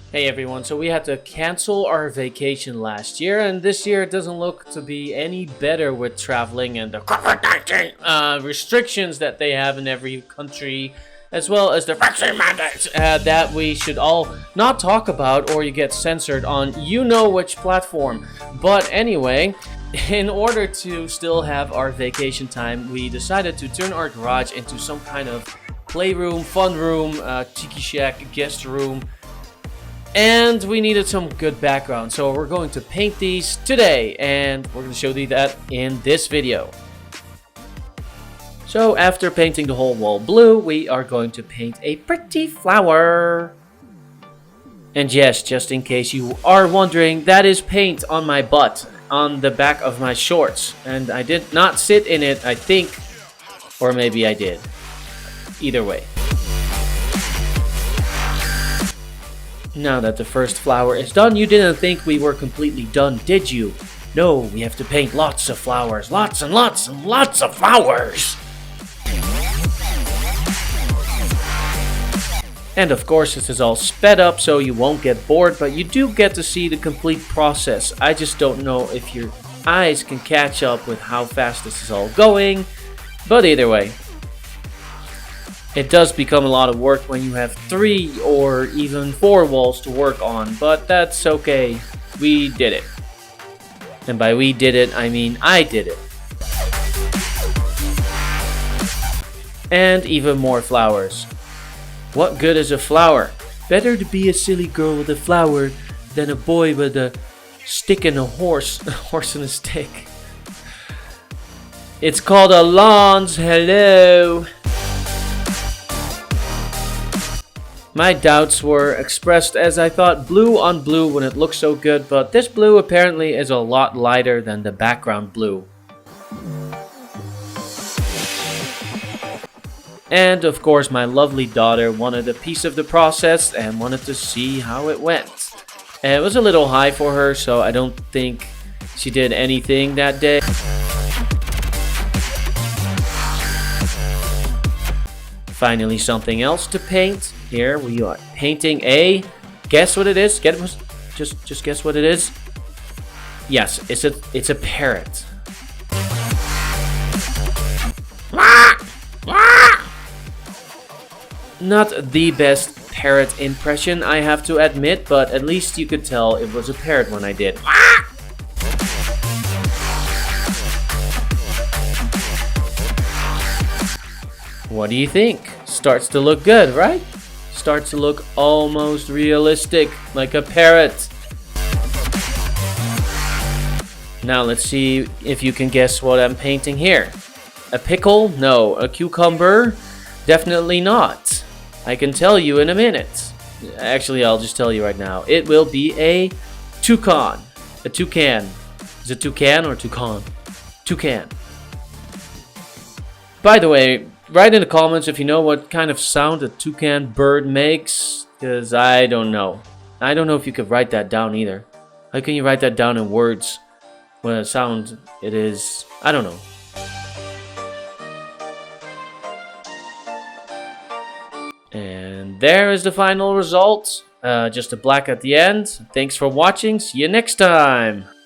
Hey everyone, so we had to cancel our vacation last year, and this year it doesn't look to be any better with traveling and the COVID-19 restrictions that they have in every country, as well as the vaccine mandates that we should all not talk about or you get censored on you know which platform. But anyway, in order to still have our vacation time, we decided to turn our garage into some kind of playroom, fun room, tiki shack, guest room. And we needed some good background, so we're going to paint these today, and we're going to show you that in this video. So after painting the whole wall blue, we are going to paint a pretty flower. And yes, just in case you are wondering, that is paint on my butt, on the back of my shorts. And I did not sit in it, I think, or maybe I did. Either way. Now that the first flower is done, you didn't think we were completely done, did you? No, we have to paint lots of flowers. Lots and lots and lots of flowers! And of course, this is all sped up so you won't get bored, but you do get to see the complete process. I just don't know if your eyes can catch up with how fast this is all going, but either way. It does become a lot of work when you have 3 or even 4 walls to work on, but that's okay. We did it. And by we did it, I mean I did it. And even more flowers. What good is a flower? Better to be a silly girl with a flower than a boy with a stick and a horse. A horse and a stick. It's called a lawns, hello. My doubts were expressed as I thought blue on blue wouldn't look so good, but this blue apparently is a lot lighter than the background blue. And of course my lovely daughter wanted a piece of the process and wanted to see how it went. And it was a little high for her, so I don't think she did anything that day. Finally, something else to paint. Here we are painting a. Guess what it is? Just guess what it is. Yes, it's a parrot. Not the best parrot impression, I have to admit, but at least you could tell it was a parrot when I did. What do you think? Starts to look good, right? Starts to look almost realistic, like a parrot. Now let's see if you can guess what I'm painting here. A pickle? No. A cucumber? Definitely not. I can tell you in a minute. Actually, I'll just tell you right now. It will be a toucan. A toucan. Is it toucan or toucan? Toucan. By the way, write in the comments if you know what kind of sound a toucan bird makes, because I don't know. I don't know if you could write that down either. How can you write that down in words? What sound it is? I don't know. And there is the final result. Just a black at the end. Thanks for watching. See you next time.